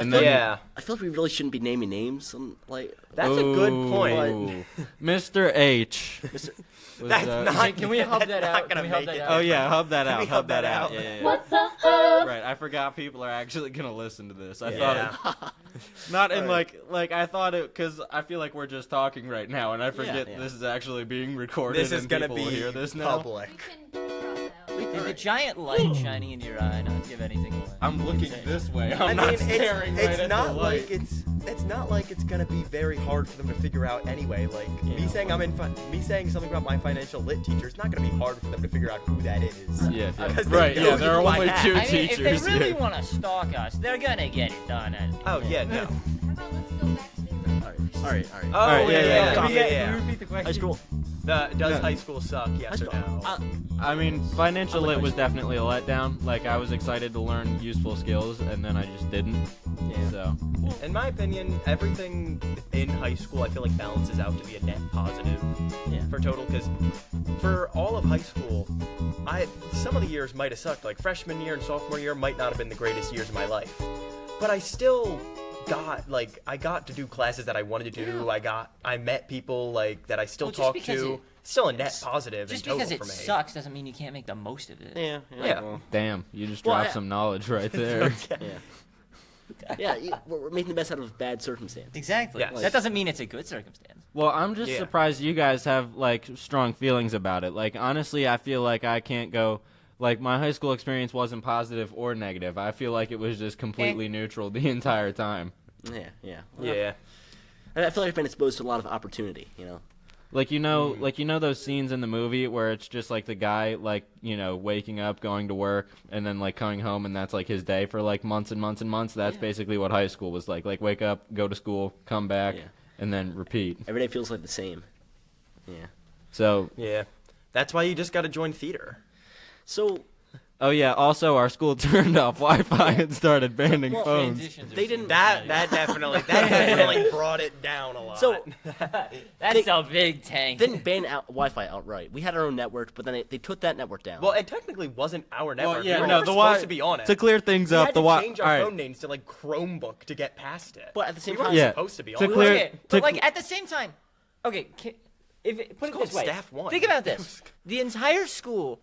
And then, Yeah. I feel like we really shouldn't be naming names. That's a good point. Mr. H. That's not. Can we hub that out? Gonna Can we hub make that it. out? Oh yeah, hub that Can out. we hub that out? Yeah. What the hell? Right, I forgot people are actually gonna listen to this. I Yeah. thought it, not in like I thought it because I feel like we're just talking right now, and I forget yeah. this is actually being recorded. This is and gonna people will be hear this now. public. Did the giant light shining in your eye not give anything away? I'm looking this way. I'm I not mean, staring right it's at not the light. like it's not like it's gonna be very hard for them to figure out anyway. Like me saying me saying something about my financial lit teacher, it's not gonna be hard for them to figure out who that is. Yeah, Because they right. know Yeah, there are who I only am. two I mean, if teachers. they really yeah. want to stalk us, they're gonna get it done. Oh yeah, no. All right. Oh Alright, yeah. Can we yeah. repeat the question? High school. Does Yeah. high school suck? Yes or no? I mean, financial lit was definitely a letdown. Like, I was excited to learn useful skills, and then I just didn't. Yeah. So, In my opinion, everything in high school I feel like balances out to be a net positive for total. Because for all of high school, some of the years might have sucked. Like freshman year and sophomore year might not have been the greatest years of my life, but I still I got to do classes that I wanted to do. I met people that I still talk to. Still a net positive. Just in total because it for me. sucks doesn't mean you can't make the most of it. Yeah. Yeah. Well, damn, you just Well, dropped some knowledge right there. we're making the best out of bad circumstances. Exactly. Yes. That doesn't mean it's a good circumstance. Well, I'm just surprised you guys have, strong feelings about it. Like, honestly, I feel like I can't go... Like, my high school experience wasn't positive or negative. I feel like it was just completely neutral the entire time. Yeah. Yeah. I feel like I've been exposed to a lot of opportunity, Like, you know those scenes in the movie where it's just, the guy, waking up, going to work, and then, coming home, and that's, his day for, months and months and months? That's basically what high school was like. Like, wake up, go to school, come back, and then repeat. Every day feels like the same. Yeah. So... Yeah. That's why you just got to join theater. So... Oh, yeah, also, our school turned off Wi-Fi and started banning phones. They didn't- That definitely brought it down a lot. So That's a big tank. they didn't ban Wi-Fi outright. We had our own network, but then they took that network down. well, it technically wasn't our network. Well, yeah, we were no, never the supposed to be on it. To clear things we up, had the to Wi. change All our right. phone names to Chromebook to get past it. but at the same we weren't time, Yeah. supposed to be on To it. clear- Okay, to but cl- at the same time, okay, put it called this way. Staff One. Think about this: the entire school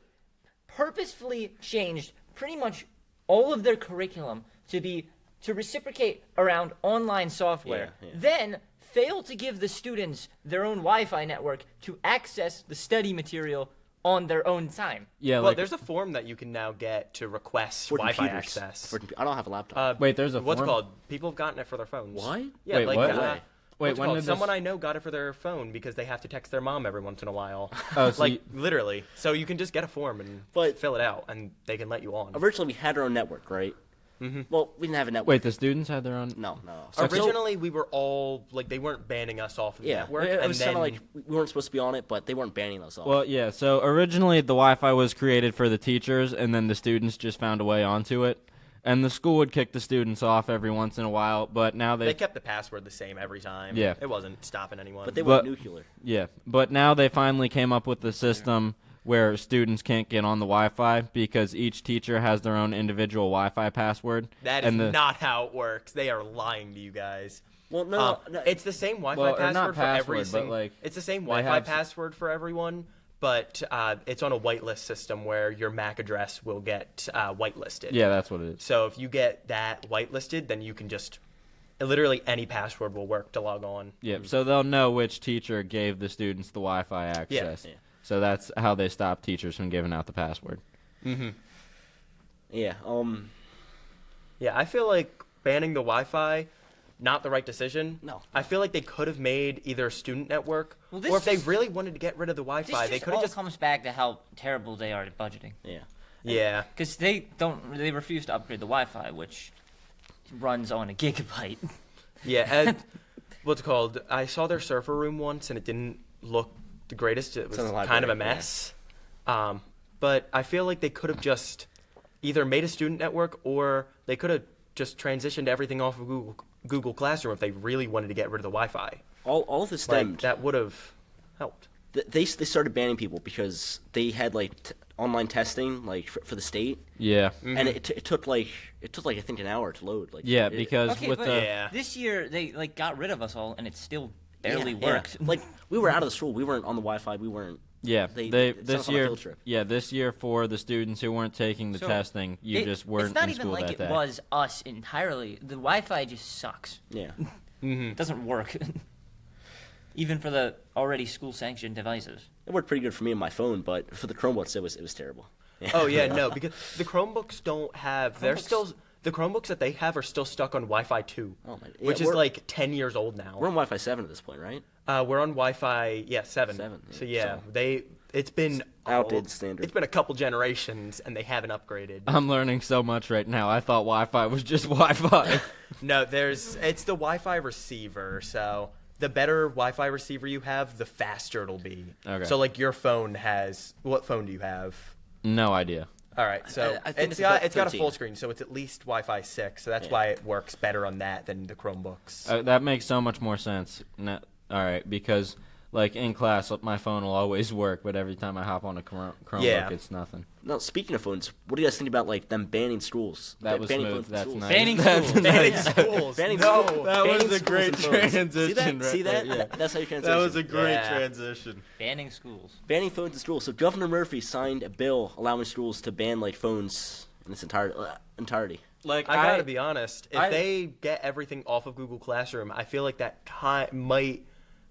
purposefully changed pretty much all of their curriculum to reciprocate around online software. Yeah. Then failed to give the students their own Wi-Fi network to access the study material on their own time. Yeah, Well, there's a form that you can now get to request for Wi-Fi computers. access. I don't have a laptop. Wait, there's a what's it form? called? People have gotten it for their phones. What? Yeah, Wait, like what? Wait, what's when it called? did Someone this... I know got it for their phone because they have to text their mom every once in a while. Oh, so like literally. So you can just get a form and But- fill it out, and they can let you on. Originally, we had our own network, right? Mm-hmm. Well, we didn't have a network. Wait, the students had their own... No. Originally, we were all they weren't banning us off of the Yeah, network, it and was then kind of like we weren't supposed to be on it, but they weren't banning us off. Well, yeah, so originally the Wi-Fi was created for the teachers, and then the students just found a way onto it. And the school would kick the students off every once in a while, but now they kept the password the same every time. Yeah. It wasn't stopping anyone. but they but- went nuclear. Yeah, but now they finally came up with the system where students can't get on the Wi-Fi because each teacher has their own individual Wi-Fi password. That is and not how it works. They are lying to you guys. Well, no. It's the same Wi-Fi Well, or password not for every password, but, single. like, It's the same they Wi-Fi have password for everyone, but it's on a whitelist system where your MAC address will get whitelisted. Yeah, that's what it is. So if you get that whitelisted, then you can just literally any password will work to log on. Yeah, so they'll know which teacher gave the students the Wi-Fi access. Yeah. So that's how they stop teachers from giving out the password. Mm-hmm. Yeah. Yeah, I feel like banning the Wi-Fi, not the right decision. No. I feel like they could have made either a student network, Well, this or if they just- really wanted to get rid of the Wi-Fi, This they just could have all just. comes back to how terrible they are at budgeting. Yeah. Yeah. Because they refuse to upgrade the Wi-Fi, which runs on a gigabyte. Yeah, and what's it called? I saw their server room once, and it didn't look the greatest. It was in the kind of a library, mess. But I feel like they could have just either made a student network, or they could have just transitioned everything off of Google Classroom if they really wanted to get rid of the Wi-Fi. All of this Like, stemmed. that would have helped. They started banning people because they had online testing, like for the state, Yeah. and it took like I think an hour to load. Like Yeah, it- because Okay, with but the Yeah. this year they like got rid of us all, and it still barely yeah, works. Like we were out of the school, we weren't on the Wi-Fi, we weren't. yeah, They sent this us on a year field trip. this year for the students who weren't taking the So, testing, you just weren't It's not in even school like that it day. was us entirely. The Wi-Fi just sucks. Yeah. It doesn't work. Even for the already school-sanctioned devices. It worked pretty good for me on my phone, but for the Chromebooks, it was terrible. Yeah. Oh yeah, no, because the Chromebooks don't have. They're still the Chromebooks that they have are still stuck on Wi-Fi 2, Oh my, which yeah, is we're- like 10 years old now. We're on Wi-Fi 7 at this point, right? We're on Wi-Fi 7. 7, So yeah, yeah, it's been outdated standard. It's been a couple generations and they haven't upgraded. I'm learning so much right now. I thought Wi-Fi was just Wi-Fi. No, it's the Wi-Fi receiver. So the better Wi-Fi receiver you have, the faster it'll be. Okay. So like your phone has. What phone do you have? No idea. All right, so I think it's it's got a 13. full screen, so it's at least Wi-Fi 6. So that's Yeah. why it works better on that than the Chromebooks. That makes so much more sense. All right, because like in class, my phone will always work, but every time I hop on a Chromebook, Yeah. it's nothing. Now, speaking of phones, what do you guys think about like them banning schools? That was banning smooth. phones in That's schools? nice. Banning That's schools. nice. Banning schools. Banning no. schools. That was Banning a schools great and phones. transition. See that? right See that? there, yeah. That's how you transition. That was a great Yeah. transition. Banning schools. Banning phones in schools. So Governor Murphy signed a bill allowing schools to ban like phones in its entirety. Like I gotta be honest. If they get everything off of Google Classroom, I feel like that might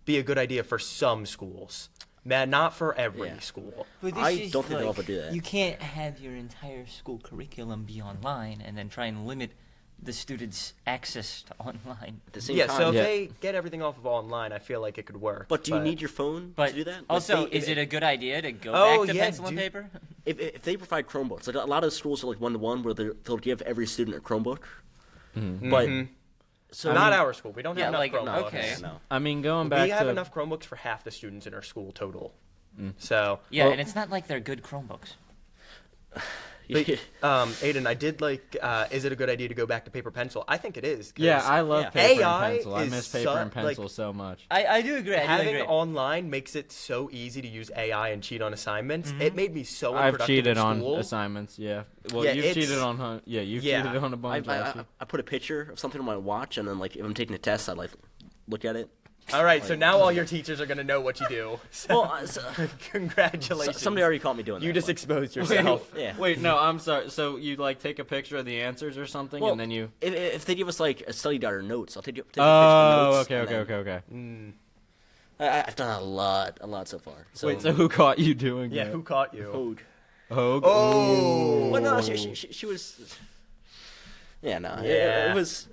be a good idea for some schools. Man, not for every Yeah. school. But this I is don't think they'll like, ever do that. You can't have your entire school curriculum be online and then try and limit the students' access to online. At the same Yeah, time, so if Yeah. they get everything off of online, I feel like it could work. but do you need your phone But to do that? Like, also, they- is it a good idea to go Oh, back to yeah, pencil and do- paper? if they provide Chromebooks? Like a lot of schools are like 1-to-1 where they'll give every student a Chromebook. But so not our school. We don't Yeah, have enough like, Chromebooks. okay. No. I mean, going back We have to enough Chromebooks for half the students in our school total. So, Yeah, Well- and it's not like they're good Chromebooks. but, Aiden, I did like. Is it a good idea to go back to paper pencil? I think it is. 'cause yeah, I love Yeah. paper AI and pencil. I is miss paper and like- pencil so much. I do agree. I do Having agree. online makes it so easy to use AI and cheat on assignments. It made me so I've unproductive cheated in on school. assignments. Yeah. Well, Yeah, you've it's- cheated on. Yeah, you've Yeah. cheated on a bunch. Lexi. I put a picture of something on my watch, and then like if I'm taking a test, I like look at it. All right, so now all your teachers are gonna know what you do. So, Well, congratulations. somebody already caught me doing that. You just but- exposed yourself. Yeah. Wait, no, I'm sorry. So you like take a picture of the answers or something, Well, and then you. if they give us like a study guide or notes, I'll take a picture Oh, of notes. okay, and okay, then- okay, okay. I've done a lot so far. So, Wait, so who caught you doing Yeah, that? who caught you? Hogue. Hogue? Oh. Well, no, she was. Yeah, no, Yeah. it was.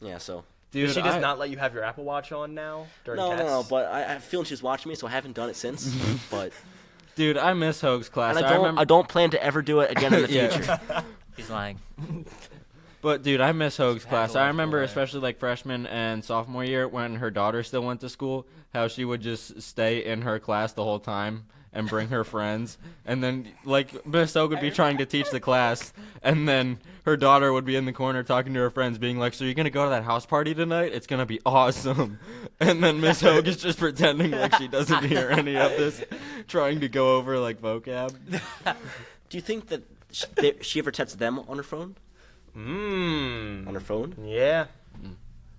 Yeah, so. Dude, she does I- not let you have your Apple Watch on now during No, tests? no, but I feel she's watching me, so I haven't done it since. But Dude, I miss Hogue's class. and I remember. I don't plan to ever do it again in the Yeah. future. He's lying. But dude, I miss Hogue's class. I Apple remember, Watch. especially like freshman and sophomore year, when her daughter still went to school, how she would just stay in her class the whole time and bring her friends, and then like Miss Hogue would be trying to teach the class, and then her daughter would be in the corner talking to her friends, being like, "So you're gonna go to that house party tonight? It's gonna be awesome." And then Miss Hogue is just pretending like she doesn't hear any of this, trying to go over like vocab. Do you think that she ever texts them on her phone? On her phone? Yeah.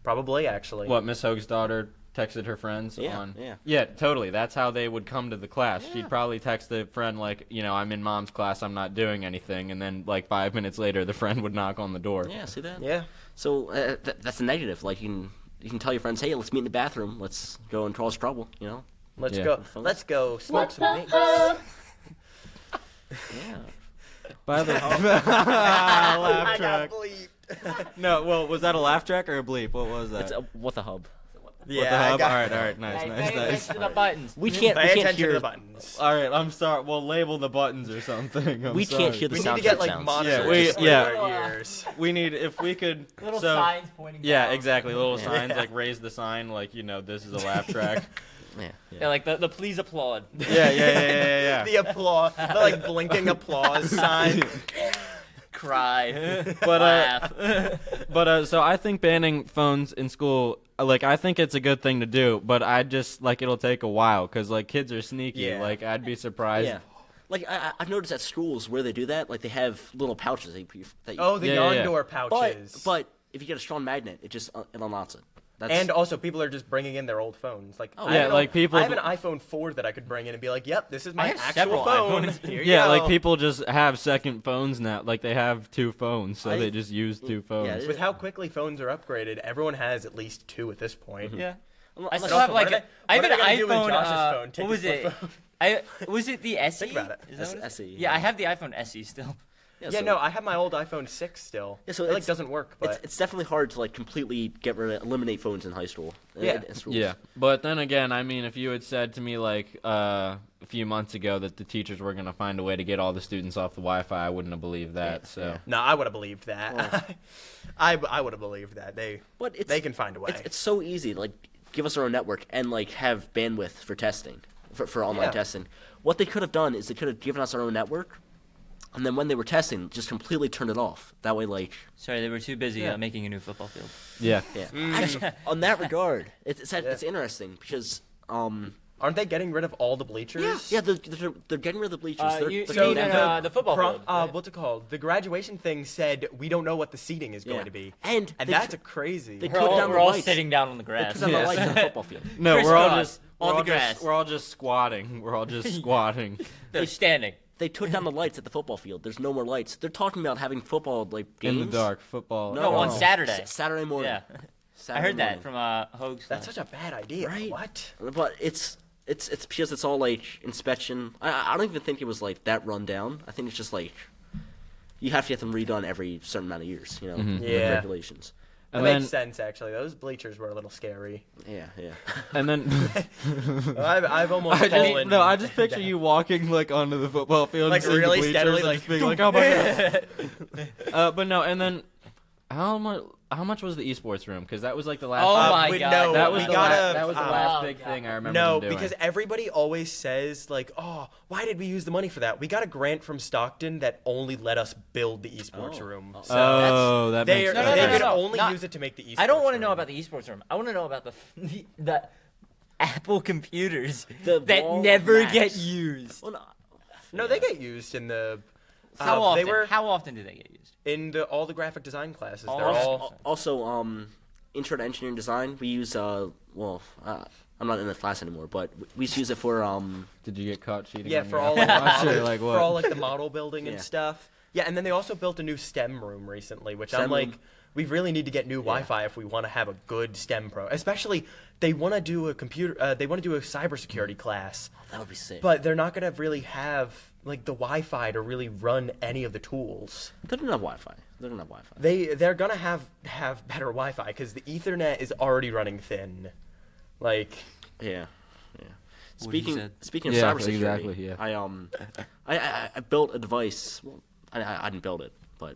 Probably, actually. What, Miss Hogue's daughter texted her friends Yeah, on? yeah. Yeah, totally. That's how they would come to the class. She'd probably text the friend like, I'm in mom's class, I'm not doing anything, and then like 5 minutes later, the friend would knock on the door. Yeah, see that? Yeah. So that's a negative. Like you can tell your friends, hey, let's meet in the bathroom. Let's go and cause trouble. You know? Let's Yeah. go. Let's go smoke some mints. Yeah. By the laugh I got track. bleeped. No, well, was that a laugh track or a bleep? What was that? It's what the hub. Yeah, what the I hub? got- All right, nice, Hey, nice, pay nice. attention to the buttons. We can't Pay attention hear to the buttons. All right, I'm sorry. We'll label the buttons or something. I'm We sorry. can't hear the We need to sound get check like sounds. monitors Yeah, in yeah. our ears. We need if we could. Little so, signs pointing Yeah, down. exactly. Little Yeah. signs like raise the sign, like this is a laugh track. Yeah. Yeah, like the please applaud. Yeah. The applause, the like blinking applause sign. Cry. But laugh. so I think banning phones in school, like I think it's a good thing to do, but I just like it'll take a while because like kids are sneaky. Yeah. Like I'd be surprised. Yeah. Like I've noticed at schools where they do that, like they have little pouches that you Oh, the door pouches. But if you get a strong magnet, it just it unlocks it. And also, people are just bringing in their old phones. Like, I yeah, don't know, like people. I have an iPhone 4 that I could bring in and be like, "Yep, this is my have actual several phone." iPhones. Here you Yeah, go. like people just have second phones now. Like they have 2 phones, so I- they just use 2 phones. With how quickly phones are upgraded, everyone has at least 2 at this point. Yeah. I Unless- still have what like are they- I have what are an they gonna do with iPhone. Josh's phone? Take What was his it? flip phone? Was it the SE? Think about it. Is that what it is? SE, Yeah, I have the iPhone SE still. Yeah, no, I have my old iPhone 6 still. Yeah, so it like it's- doesn't work, but it's definitely hard to like completely eliminate phones in high school. Yeah. in schools. Yeah, but then again, I mean, if you had said to me like a few months ago that the teachers were gonna find a way to get all the students off the Wi-Fi, I wouldn't have believed that. So no, I would have believed that. I would have believed that they can find a way. It's so easy. Like, give us our own network and like have bandwidth for testing, for online testing. What they could have done is they could have given us our own network, and then when they were testing, just completely turned it off. That way, like, Sorry, they were too busy making a new football field. yeah, actually, on that regard, it's interesting because Aren't they getting rid of all the bleachers? yeah, they're getting rid of the bleachers. You So mean the football field? right? What's it called? The graduation thing said we don't know what the seating is Yeah. going to be, And they that's t- crazy. they We're put all, down we're the all lights. sitting down on the They grass. put down the lights on the football field. no, we're all Crisscross just on the grass. we're all just squatting. We're all just squatting. They're standing. They took down the lights at the football field. There's no more lights. They're talking about having football like games In the dark, football. No, on Saturday. Saturday morning. Yeah, I Saturday heard that morning. from Hoax. That's such a bad idea. Right. What? But it's because it's all like inspection. I don't even think it was like that run down. I think it's just like you have to get them redone every certain amount of years. You know, with Yeah. regulations. That And makes then- sense, actually. Those bleachers were a little scary. Yeah. And then I've almost I fallen. just picture you walking like onto the football field, Like, and seeing the really bleachers steadily, and like, just being like, oh my god. But no, and then how much was the esports room? Because that was like the last. Oh my we- god. no, that was we the gotta- last. That was the last oh big god. thing I remember. No, them doing. because everybody always says, like, oh, why did we use the money for that? We got a grant from Stockton that only let us build the esports room. So oh, that they makes No, no, sense. they no, could no, only not- use it to make the esports I don't want to room. know about the esports room. I want to know about the Apple computers The that wall never Macs. get used. Well, no, No, they get used in the. How They often? were How often do they get used? in all the graphic design classes. All They're of- all. also, intro to engineering design. We use I'm not in the class anymore, but we used to use it for Did you get caught cheating? Yeah, on for your all Apple like, Watch, or, model, like for what? all like the model building and Yeah. stuff. Yeah, and then they also built a new STEM room recently, which I'm STEM like, room. we really need to get new Wi-Fi if we want to have a good STEM pro. Especially, they want to do a they want to do a cybersecurity class, that would be sick. but they're not gonna really have like the Wi-Fi to really run any of the tools. they don't have Wi-Fi. They don't have Wi-Fi. They're gonna have better Wi-Fi because the Ethernet is already running thin. Like, Yeah. What he said. Speaking of Yeah, cybersecurity, exactly, yeah. I built a device. Well, I didn't build it, but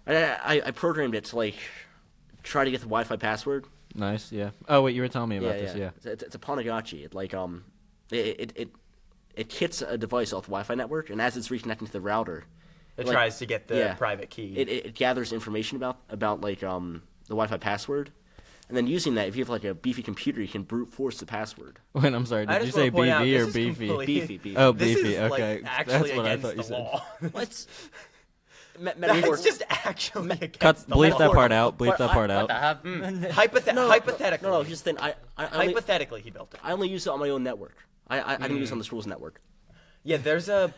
I programmed it to like try to get the Wi-Fi password. Nice, yeah. Oh wait, you were telling me about this, yeah. It's a Ponagotchi. It like it kits a device off the Wi-Fi network, and as it's reconnecting to the router, it like, tries to get the yeah. private key. it gathers information about like the Wi-Fi password, and then using that, if you have like a beefy computer, you can brute force the password. Wait, I'm sorry. I Did you just say wanna point out, BV this or is beefy? completely- Beefy. Oh, This beefy. is Okay, like actually that's what I against thought you the said. law. What's That's just actually against Cut. the Bleep law. that part out. Bleep But that part What the out. hell? Hypothetically. No, here's the thing. I only, Hypothetically, he built it. I only use it on my own network. I didn't use it on the school's network. Yeah, there's a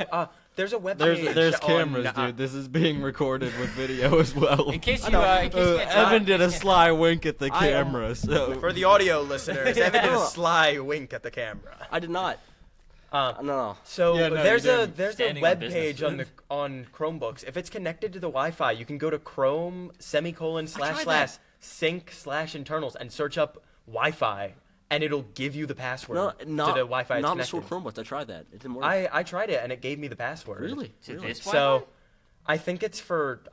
web There's page cameras, on, dude. This is being recorded with video as well. In case you can't tell, Evan did a in case- sly wink at the camera. So For the audio listeners, Evan did a sly wink at the camera. I did not. Um, No. So Yeah, no, there's you a didn't. there's a Standing web on business. page on Chromebooks. If it's connected to the Wi-Fi, you can go to Chrome // sync/internals and search up Wi-Fi, and it'll give you the password No, to not the Wi-Fi it's not on the school connected. Chromebooks. I tried that. It didn't work. I tried it and it gave me the password. Really? To Really? this So Wi-Fi?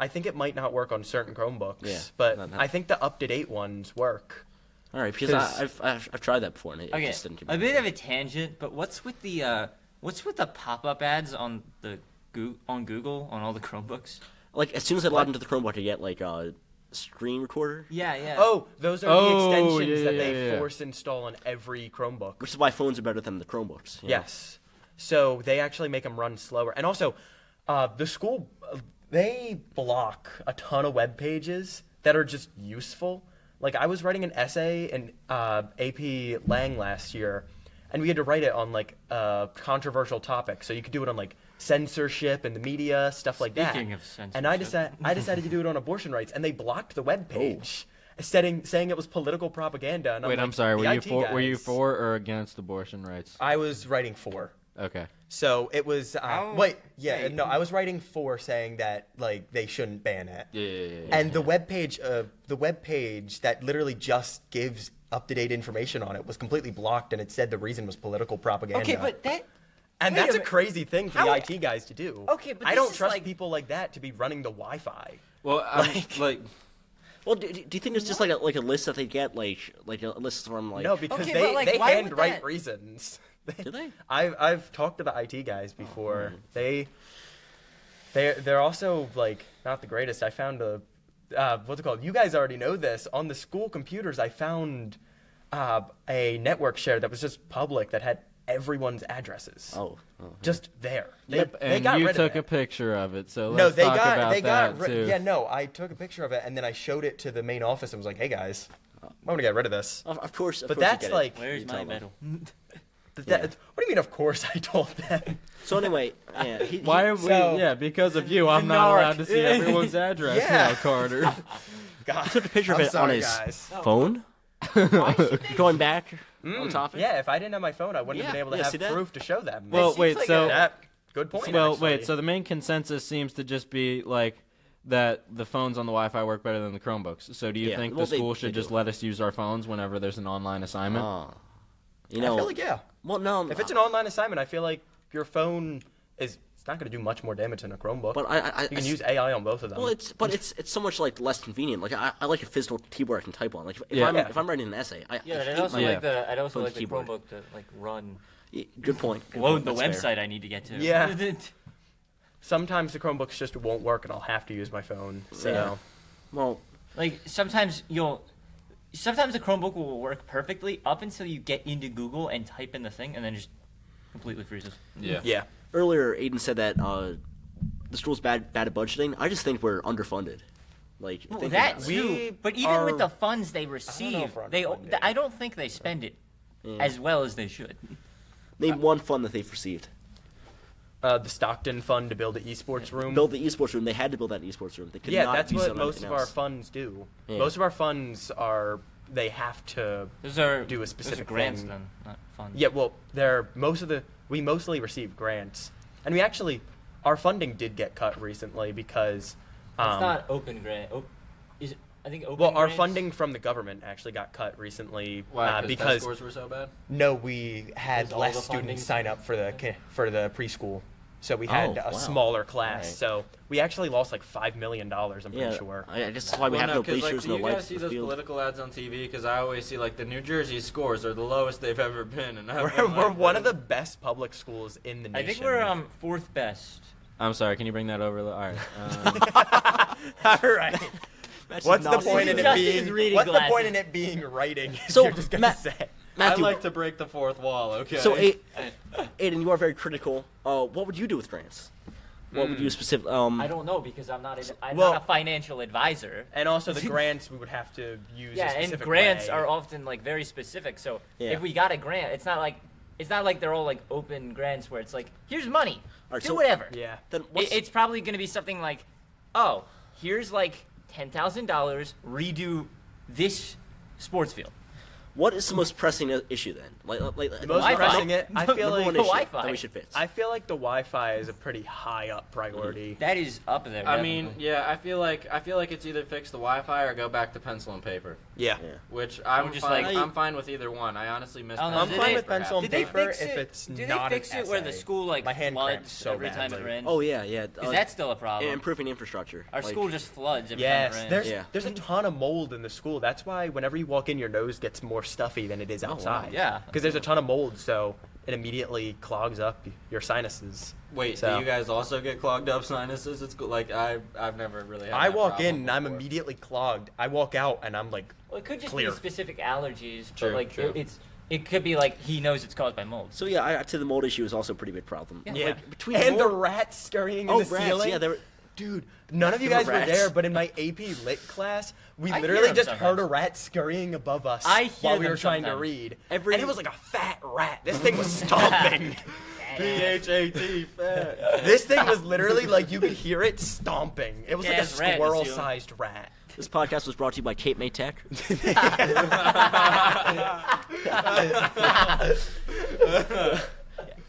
I think it might not work on certain Chromebooks, Yeah, but no. I think the up-to-date ones work. All right, because 'Cause- I've tried that before and it Okay, just didn't give a me. bit of a tangent, but what's with the pop-up ads on Google on all the Chromebooks? Like as soon as I log into the Chromebook, I get like a screen recorder, Yeah. Oh, those are Oh, the extensions yeah, that yeah, they yeah. force install on every Chromebook. which is why phones are better than the Chromebooks. you know? Yes. So they actually make them run slower. And also, the school, they block a ton of web pages that are just useful. Like, I was writing an essay in AP Lang last year, and we had to write it on, like, a controversial topic. So you could do it on, like, censorship in the media, stuff like that. Speaking of censorship. And I decided to do it on abortion rights, and they blocked the web page, saying it was political propaganda. And Wait, like, I'm sorry. Were you guys- for or against abortion rights? I was writing for. Okay. So it was. I was writing for saying that like they shouldn't ban it. Yeah. And the webpage that literally just gives up-to-date information on it was completely blocked, and it said the reason was political propaganda. Okay, but that. and wait that's a minute. crazy thing for How- the IT guys to do. Okay, but I this don't is trust like- people like that to be running the Wi-Fi. Well, I'm like. Well, do you think it's just like a list that they get, like a list from like? No, because Okay, but, like, they why would handwrite that- reasons. Do they? I've talked to the IT guys before. They're also like not the greatest. I found a what's it called? You guys already know this. On the school computers, I found a network share that was just public that had everyone's addresses. Oh. Just there. They And got you rid took of a it. picture of it, so No, let's they talk got about they got that too. yeah, no, I took a picture of it and then I showed it to the main office and was like, "Hey guys, I'm going to get rid of this." Of course. But you that's get it. like Where's You my tell them. medal? what do you mean of course I told them? So anyway, yeah. Why are we? So- Yeah, because of you, I'm not narc. allowed to see everyone's address Yeah. now, Carter. God, took a picture of I'm it sorry, on his guys. phone. Going back on topic. Yeah, if I didn't have my phone, I wouldn't have been able to see have that? proof to show them. Well, seems wait, like so Good point. well, actually. wait, so the main consensus seems to just be like that the phones on the Wi-Fi work better than the Chromebooks. So do you Yeah, think well, the school they should do. just let us use our phones whenever there's an online assignment? You I know. feel like yeah. Well, no. If it's an online assignment, I feel like your phone is it's not going to do much more damage than a Chromebook. But I you can use AI on both of them. Well, it's so much like less convenient. Like I like a physical keyboard I can type on. Like if Yeah. I'm writing an essay, I Yeah, hate I'd also my- like the Phone keyboard. Chromebook to like run. Good point. Good Load point. the That's fair. website I need to get to. Yeah. Sometimes the Chromebooks just won't work, and I'll have to use my phone. So Yeah. Well, Like sometimes the Chromebook will work perfectly up until you get into Google and type in the thing, and then it just completely freezes. yeah. earlier Aiden said that the school's bad at budgeting. I just think we're underfunded. Like Well, think that about it. too. But even with the funds they receive, if we're they underfunded. I don't think they spend it as well as they should. Name one fund that they've received. The Stockton Fund to build the esports room. Build the esports room. They had to build that esports room. They could yeah, not that's use it what on most anything of our else. funds do. Yeah. Most of our funds are they have to. Those are Do a those are specific grants thing. then, not funds. Yeah, well, we mostly receive grants, and we actually our funding did get cut recently because. It's not open grant. Is it, I think open. Well, our grants- funding from the government actually got cut recently Why? because test scores were so bad. no, we had Is all less the funding- students sign up for the preschool, so we had Oh, a wow. smaller class. Alright. So we actually lost like $5 million. I'm pretty Yeah, sure. I guess that's why we have no bleachers, do no you guys lights see in the those field. political ads on TV? Because I always see like the New Jersey scores are the lowest they've ever been, and We're one of the best public schools in the I nation. think we're fourth best. I'm sorry. Can you bring that over? All right. All right. What's the point in it Justin's being? reading What's the glasses. point in it being writing? If So, you're just gonna Matt- say. I Matthew, like to break the fourth wall. Okay. so Aiden, you are very critical. What would you do with grants? What would you specific? I don't know because I'm not Well- not a financial advisor. And also the grants we would have to use. Yeah, a and specific grants way. are often like very specific. So Yeah. if we got a grant, it's not like they're all like open grants where it's like here's money, Alright, do so- whatever. Yeah. Then what's, It's probably going to be something like, oh, here's like $10,000, redo this sports field. what is the most pressing issue then? Like The most Wi-Fi. pressing it, I feel number like one issue Wi-Fi. that we should fix. I feel like the Wi-Fi is a pretty high up priority. That is up there. I mean, definitely. yeah, I feel like it's either fix the Wi-Fi or go back to pencil and paper. Yeah. Yeah. Which I'm just like- I'm fine with either one. I honestly miss. I don't know, pencil I'm did fine they- with pencil and did they paper fix if it? it's Do not they fix an it where the essay. school like My hand cramps floods so every time it badly. rains? Oh yeah. Is that still a problem? improving infrastructure? Our Like, school just floods every Yes, time it rains. there's Yeah. there's a ton of mold in the school. That's why whenever you walk in, your nose gets more stuffy than it is wow. outside. Yeah. Because there's a ton of mold, so it immediately clogs up your sinuses. Wait, So- do you guys also get clogged up sinuses? It's like I've never really. Had I that walk problem in and I'm before. immediately clogged. I walk out and I'm like, Well, it could just Clear. be specific allergies, True, but like true. it's it could be like he knows it's caused by mold. So yeah, I'd say the mold issue is also a pretty big problem. Yeah. Like, between And the mold- rats scurrying in oh the rats, ceiling. yeah, they were. Dude, none of you There were guys were rats. there, but in my AP Lit class, we I literally hear 'em just sometimes. heard a rat scurrying above us I hear while we them were trying to sometimes. read. Every- And it was like a fat rat. This thing was stomping. P-H-A-T, fat. This thing was literally like you could hear it stomping. It was like a Gas rat, squirrel-sized rat. This podcast was brought to you by Cape May Tech.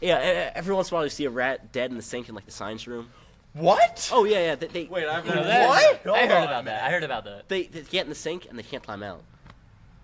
Yeah, every once in a while you see a rat dead in the sink in like the science room. What? Oh yeah, yeah. They Wait, I've You know never. that? What? I Hold heard on, about that. I heard about that. they get in the sink and they can't climb out.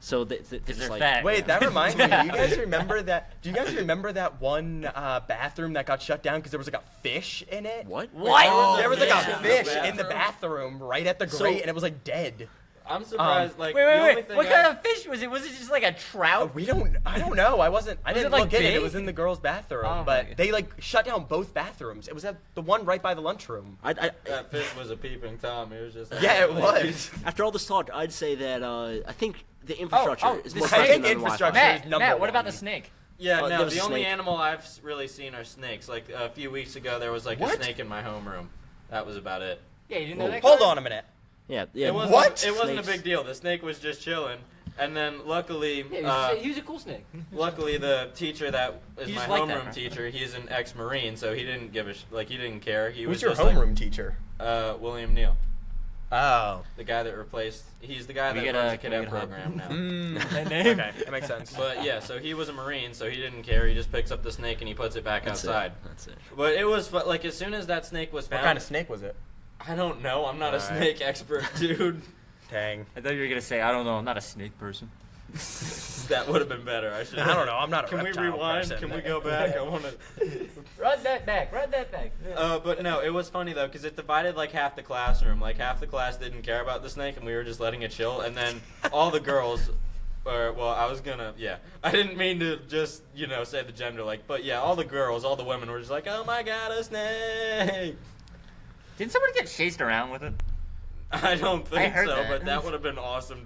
So they're Because just they're like fat. Wait, that reminds me. Do you guys remember that? Do you guys remember that one bathroom that got shut down because there was like a fish in it? what? What? There was like Yeah. a fish In the in the bathroom right at the So- grate, and it was like dead. I'm surprised. Like, Wait, the only wait. thing What I- kind of fish was it? Was it just like a trout? I don't know. I didn't it, like, look in it. It big? was in the girls' bathroom, Oh, my but God. they like shut down both bathrooms. It was at the one right by the lunchroom. That fish was a peeping Tom. It was just. Like, Yeah, it was. After all this talk, I'd say that I think the infrastructure oh, is the more snake pressing than infrastructure. Wi-Fi. is Matt, number Matt, what about one. the snake? Yeah, there no. was The a only snake. animal I've really seen are snakes. Like a few weeks ago, there was like What? a snake in my homeroom. That was about it. Yeah, you didn't know that? Hold guy? on a minute. Yeah, yeah. It wasn't. What? It wasn't a Snakes. big deal. The snake was just chilling, and then luckily, Yeah, he was a cool snake. luckily the teacher that is You my just like that, homeroom right? teacher, he's an ex-marine, so he didn't give a he didn't care. He Who's was your just homeroom teacher? Like, William Neal, Oh. the guy that replaced. He's the guy We that get runs a- the can we cadet get a hug? program now. name? Okay, that makes sense. But yeah, so he was a marine, so he didn't care. He just picks up the snake and he puts it back That's outside. That's it. But it was like as soon as that snake was What found. kind of snake was it? I don't know. I'm not a Alright. snake expert, dude. Dang. I thought you were gonna say, I don't know, I'm not a snake person. That would have been better. I should. I don't know. I'm not a Can we reptile rewind? person. Can we go back? I want to. Run that back, run that back. But no, it was funny though, because it divided like half the classroom. Like half the class didn't care about the snake, and we were just letting it chill. And then all the girls, I was gonna, yeah, I didn't mean to just say the gender, like, but yeah, all the girls, all the women were just like, oh my god, a snake. Didn't somebody get chased around with it? I don't I think heard so, that. but that would have been awesome.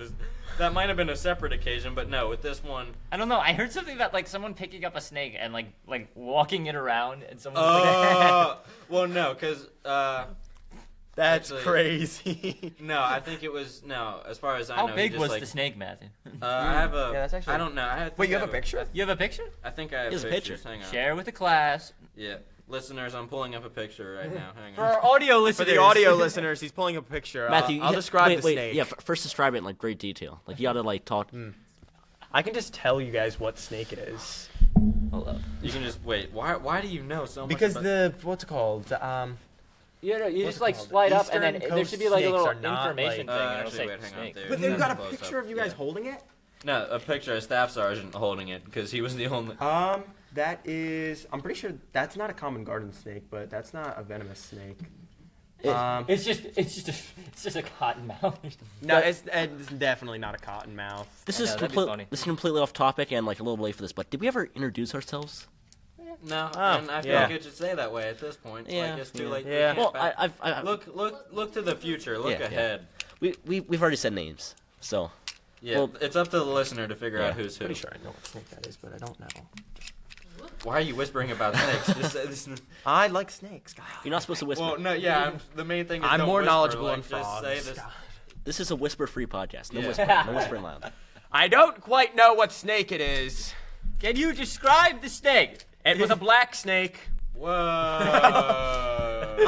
That might have been a separate occasion, but no, with this one. I don't know. I heard something about like someone picking up a snake and like walking it around, and someone was like, Well, no, because That's Actually- crazy. no, I think it was no. As far as I "How know, big he just, was like, the snake, Matthew?" I have a. Yeah, that's actually- I don't know. Wait, you have a picture? You have a picture? I think I have Here's a pictures. picture. Hang on. Share with the class. Yeah, listeners, I'm pulling up a picture right now. Hang For on. our audio For listeners. the audio listeners, he's pulling up a picture. Matthew, I'll you- describe wait, the snake. Yeah, first describe it in like great detail. Like you gotta like talk. I can just tell you guys what snake it is. Hold up. You can just wait. Why do you know so much? Because about- what's it called? You What's just it like called? slide up, and then Eastern there Coast should be like a snakes little are not, information like- thing, and it'll actually, say wait, hang on, snake. dude. But they've got a Close picture up, of you guys yeah. holding it. No, a picture of staff sergeant holding it because he was the only. That is. I'm pretty sure that's not a common garden snake, but that's not a venomous snake. It's just a cotton mouth. No, it's definitely not a cottonmouth. This I is know, that'd be complete, funny. this is completely off topic and like a little late for this. But did we ever introduce ourselves? No, Oh, and I feel yeah. like it should say that way at this point. Yeah, Like it's too yeah. late. Yeah. We can't Well, back- I look to the future. Look Yeah, yeah. ahead. we've already said names, so Yeah, Well- it's up to the listener to figure out Yeah. who's who. Pretty sure I know what snake that is, but I don't know. Why are you whispering about snakes? Just say this. I like snakes. God. you're not supposed to whisper. Well, no, yeah. the main thing is I'm don't more whisper, knowledgeable like, on just frogs. say this. This is a whisper-free podcast. No Yeah. whispering. No whispering loud. I don't quite know what snake it is. Can you describe the snake? It was a black snake. Whoa.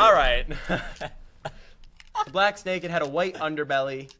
All right. The black snake. It had a white underbelly.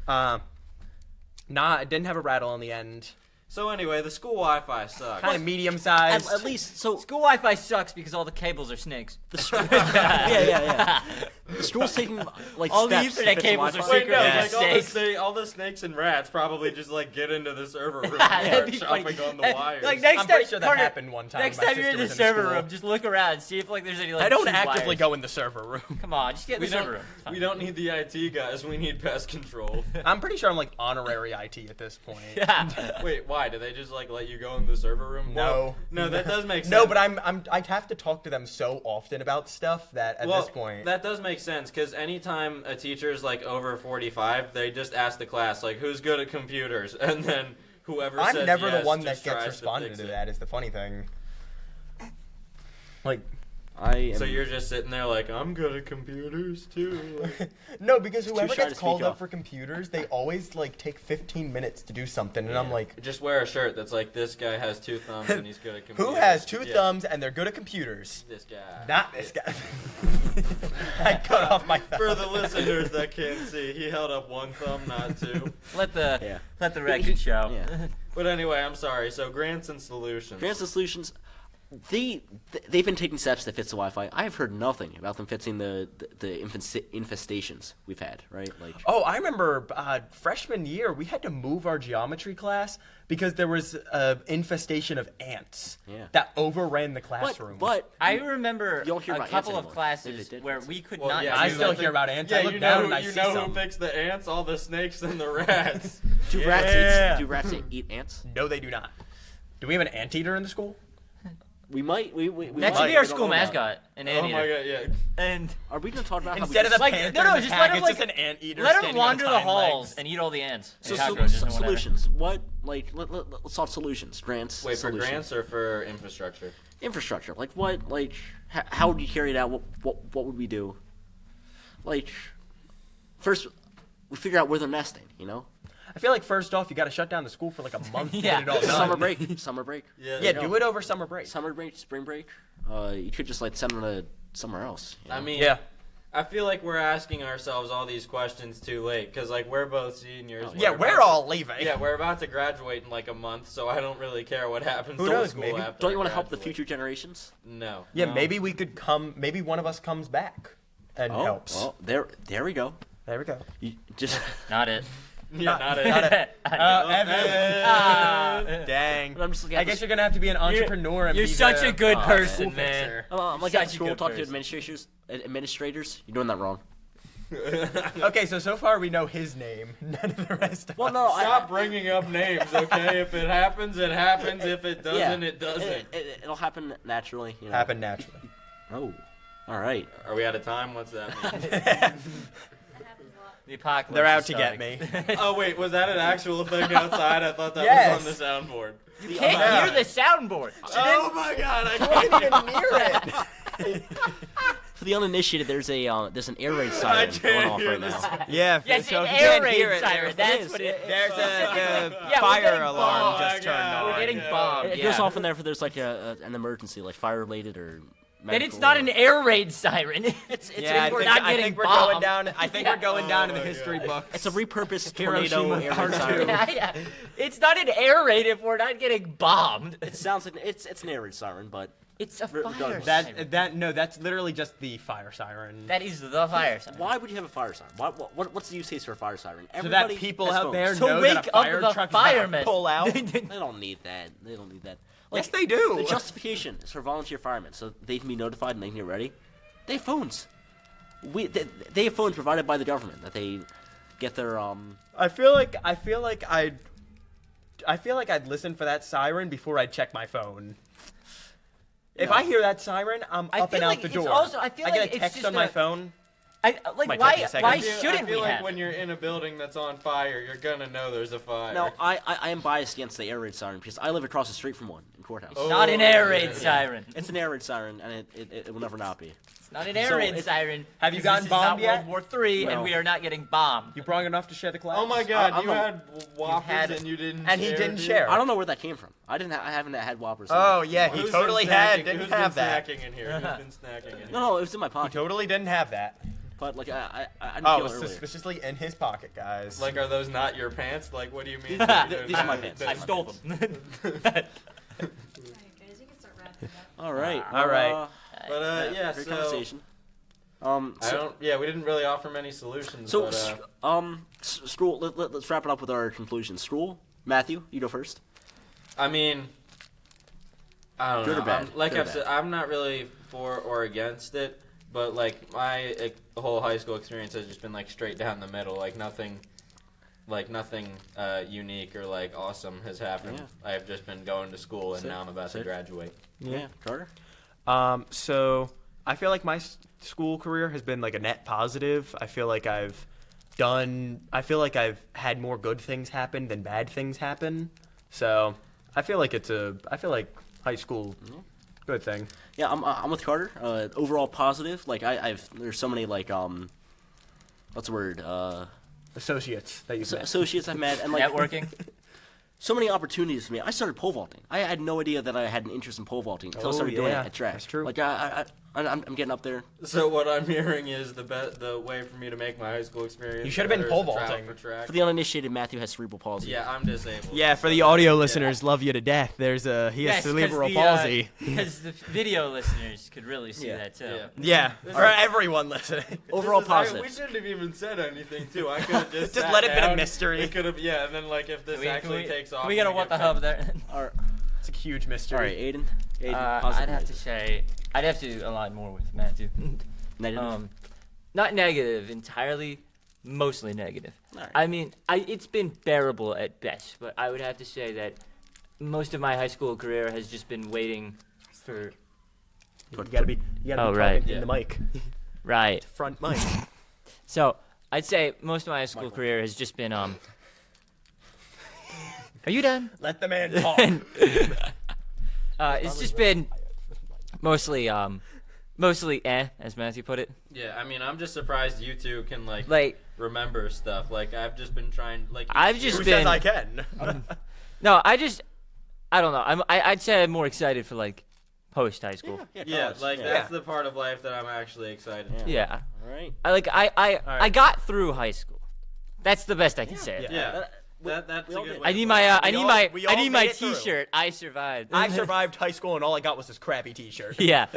It didn't have a rattle on the end. So anyway, the school Wi-Fi sucks. Kind of medium sized. At least so. School Wi-Fi sucks because all the cables are snakes. Yeah. The school's taking like All the steps to Ethernet fix cables are Wi-Fi. Wait, no, Secret like snakes. all the snakes and rats probably just like get into the server room and That'd start be chopping funny. on the wires. Like next I'm pretty time, sure that Carter, happened one time. Next My time you're in sister the was server school. room, just look around, see if like there's any like. I don't cheap actively wires. go in the server room. Come on, just get in we the server don't, room. It's fine. we don't need the IT guys. We need pest control. I'm pretty sure I'm like honorary IT at this point. Yeah. Wait, why? Do they just like let you go in the server room? No. Well, no, that does make sense. No, but I have to talk to them so often about stuff that at well, this point. that does make sense because anytime a teacher's like over 45, they just ask the class like, "Who's good at computers?" and then Whoever I'm says never yes the one just that gets tries responded fix to it. that. Is the funny thing. Like, So you're just sitting there like, I'm good at computers too. Like, no, because Too whoever shy to gets called speak up up. for computers, they always like take 15 minutes to do something, and I'm like, just wear a shirt that's like, this guy has 2 thumbs and he's good at computers. who has 2 Yeah, thumbs and they're good at computers? This guy. Not this guy. I cut off my thumb. For the listeners that can't see, he held up 1 thumb, not 2. Let the Yeah. let the record show. Yeah. But anyway, I'm sorry. So grants and solutions. Grants and Solutions, they've been taking steps to fix the Wi-Fi. I have heard nothing about them fixing the infestations we've had, right? Like, Oh, I remember freshman year, we had to move our geometry class because there was an infestation of ants Yeah. that overran the classroom. but I remember You don't hear a about couple ants of anymore. classes They did where fix we could Well, not. yeah, I do still it. hear about ants. I Yeah, look you down know, and I you see know some. who fixed the ants? All the snakes and the rats. do Yeah. rats eat ants? No, they do not. Do we have an anteater in the school? We might. We That might. should be our We don't school know about it. mascot, an Oh anteater. my god, yeah. And Are we going to talk about how Instead we of the Like, panther no, in the just pack, let 'em, it's like, just an anteater let them standing on wander the hind halls legs. and eat all the ants. So and cockroaches and whatever. solutions. What let's talk solutions. Grants. Wait, for solutions. grants or for infrastructure? Infrastructure. Like what? Like how would you carry it out? What would we do? Like first, we figure out where they're nesting. You know, I feel like first off, you got to shut down the school for like a month to Yeah. get it all done. summer break. Summer break. Yeah. Yeah, do it over summer break. Summer break. Spring break. You could just like send them to somewhere else. You know? I mean, Yeah. I feel like we're asking ourselves all these questions too late because like we're both seniors. Yeah, about we're to- all leaving. Yeah, we're about to graduate in like a month, so I don't really care what happens Who to knows, school maybe- after. Don't you I want to help the graduate. future generations? No. Yeah, maybe we could come. Maybe one of us comes back and helps. Well, there we go. There we go. You just Not it. Yeah, not Not it. it. Evan. Ah. Dang. I'm just looking I at guess this. you're gonna have to be an entrepreneur and You're be such the a good person, school man. fixer. I'm like Such at a school good talking to person. administrators. You're doing that wrong. Okay, so far we know his name. None of the rest of Well, us. no, Stop bringing up names, okay? If it happens, it happens. If it doesn't, it doesn't. It'll happen naturally. You know. Happen naturally. Oh, all right. Are we out of time? What's that mean? The apocalypse. They're out is to get starting. me. Oh wait, was that an actual thing outside? I thought that Yes. was on the soundboard. Can't hear the soundboard. Oh my god, I Wasn't can't. even near it. For the uninitiated, there's an air raid siren can't going off hear right this. now. Yeah. Yes, so an if you air can't hear raid it, siren. That's what it is. There's the Yeah, we're fire getting alarm bombed. just turned Yeah, on. We're getting bombed. It goes off in there if there's like an emergency, like fire related or. Then it's medical not or- an air raid siren. It's Yeah, we're not getting we're bombed. going down. I think we're going down in the my history God. books. It's a repurposed tornado Hiroshima air Part raid Two. siren. Yeah. It's not an air raid if we're not getting bombed. It sounds like it's an air raid siren, but It's a Regardless. fire siren. That's literally just the fire siren. That is the fire siren. why would you have a fire siren? What's the use case for a fire siren? So that Everybody people has out phones. there To know wake that a up fire the truck is about to firemen. pull out. They don't need that. They don't need that. Yes, they do. The justification is for volunteer firemen, so they can be notified and they can get ready. They have phones. They have phones provided by the government that they get their I feel like I'd listen for that siren before I'd check my phone. If No. I hear that siren, I'm I up and feel out like the it's door. also- I feel get like a it's text just on my a- phone. Like Might why? take me a second. Why I feel shouldn't we like have? when you're in a building that's on fire, you're gonna know there's a fire. No, I am biased against the air raid siren because I live across the street from one in courthouse. Oh. Not an air raid yeah. siren. It's an air raid siren, and it will never not be. It's not an air So raid it's- siren. Have you because gotten this is not bombed yet? World War III, No. and we are not getting bombed. You brought enough to share the class. Oh my god, I'm you a- had Whoppers had- and you didn't And he share, didn't dude? share. I don't know where that came from. I haven't had Whoppers. Oh yeah, he Who's totally been had. snacking- Didn't who's have been that. snacking in here? Who's been snacking in here? No, it was in my He pocket. totally didn't have that. But like I didn't Oh, feel it it was earlier. suspiciously in his pocket, guys. Like, are those not your pants? Like, what do you mean? These are my pants. I stole them. Alright, guys, you can start wrapping up. All right. All right. But yeah, Great so conversation. I don't. Yeah, we didn't really offer many solutions. So, but, Scroll. Let's wrap it up with our conclusions. Scroll. Matthew, you go first. I mean, I don't Good know. or bad? Like Good or I've said, I'm not really for or against it, but like my whole high school experience has just been like straight down the middle. Like nothing unique or like awesome has happened. Yeah. I've just been going to school and Sick. now I'm about to Sick. graduate. Yeah. Carter. So I feel like my school career has been like a net positive. I feel like I've had more good things happen than bad things happen. So I feel like high school, good thing. Yeah, I'm with Carter. Overall positive. Like there's so many like what's the word? Associates that you've met. Associates I've met and like Networking. so many opportunities for me. I started pole vaulting. I had no idea that I had an interest in pole vaulting until I started doing it at track. That's true. Like I'm getting up there. So what I'm hearing is the way for me to make my high school experience. You should have been better pole is to travel vaulting. for track. For the uninitiated, Matthew has cerebral palsy. Yeah, I'm disabled. Yeah, for the audio listeners, love you to death. He has cerebral palsy. Because the video listeners could really see Yeah. that too. Yeah, for everyone listening. Overall We positive. shouldn't have even said anything too. I could have just Just sat let it be a down. mystery. It could have, yeah. And then like if this actually takes off, we got a we what get the hub there. It's a huge mystery. All right, Aiden. I'd have to say, I'd have to align more with Matthew. Negative. Not negative entirely, mostly negative. Alright. I mean, it's been bearable at best, but I would have to say that most of my high school career has just been waiting for. You gotta be Oh, right. talking in the mic, Right. front mic. So I'd say most of my high school career has just been Are you done? Let the man talk. It's just been mostly as Matthew put it. Yeah, I mean, I'm just surprised you two can Like remember stuff. Like I've just been trying. Like I've just Who been. says I can? No, I don't know. I'd say I'm more excited for like post high school. Yeah, like that's the part of life that I'm actually excited. for. Yeah. All right. I got through high school. That's the best I can say. Yeah, that's a all good did. way. I need to my put it. we all I need my made it through. T-shirt. I survived. I survived high school and all I got was this crappy T-shirt. Yeah.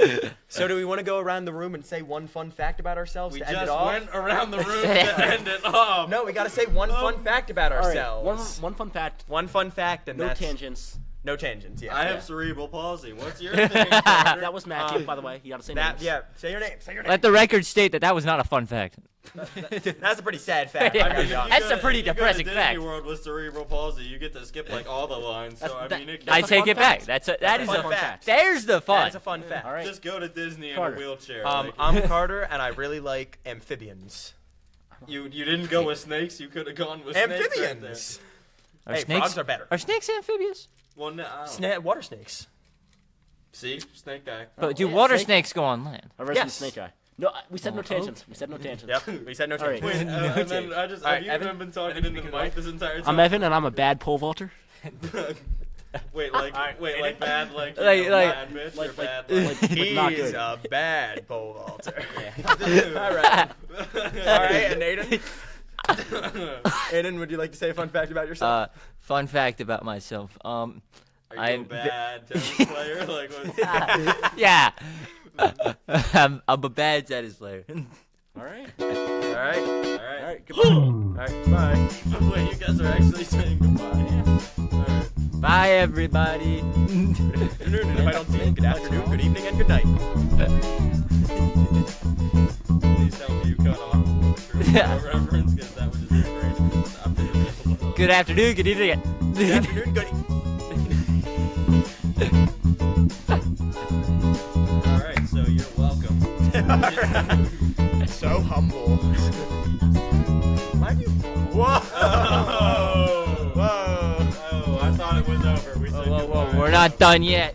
So do we want to go around the room and say one fun fact about ourselves We to end it just off? went around the room to end it off. No, we got to say one fun fact about All right. ourselves. One fun fact. One fun fact, and No that's tangents. no tangents. Yeah. I have cerebral palsy. What's your thing? Carter? That was Matthew, by the way. You gotta say names. Yeah. Say your name. Say your name. Let the record state that was not a fun fact. That's a pretty sad fact. Yeah. I gotta be If you honest. That's a go- pretty if you go to depressing Disney fact. World with cerebral palsy, you get to skip like all the lines. So I mean, it I a take fun it back. fact. That is a a fun fact. There's the fun. That's a fun fact. All right. just go to Disney Carter. in a wheelchair. I'm Carter, and I really like amphibians. You didn't go with snakes. You could have gone with snakes. Right there. Amphibians. Are Hey, snakes frogs are better. Are snakes amphibious? Well, no, I don't know. Water snakes. See, snake guy. But do yeah, water snake- snakes go on land? A resident Yes. snake guy. No, we said no tangents. We said no tangents. Yep. We said no All right. tangents. Wait, and then I just All right, have you Evan? even been talking Evan, into the speak mic this entire time? I'm Evan, and I'm a bad pole vaulter. Wait, like Alright, wait, Aiden? like bad, like you Like- know, like- bad bitch like- or bad like- like. Like, not He's good. a bad pole vaulter. Dude. All right. All right, and Aiden? Aiden, would you like to say a fun fact about yourself? Fun fact about myself. Are you I'm a bad tennis player? Like what's yeah. I'm a bad tennis player. All right. All right. All All right. right. Goodbye. All right. Bye. Wait, you guys are actually saying goodbye. All right. Bye, everybody. Good afternoon, and if I don't see you, good afternoon, good evening, and good night. Please tell me you cut off the reference because that would just be great. Stop it. Good afternoon. Good evening. Good afternoon, good evening. All right, so you're welcome. So humble. Why do you? Whoa! Oh, Whoa! oh, I thought it was over. We said Whoa, whoa, goodbye. we're not done yet.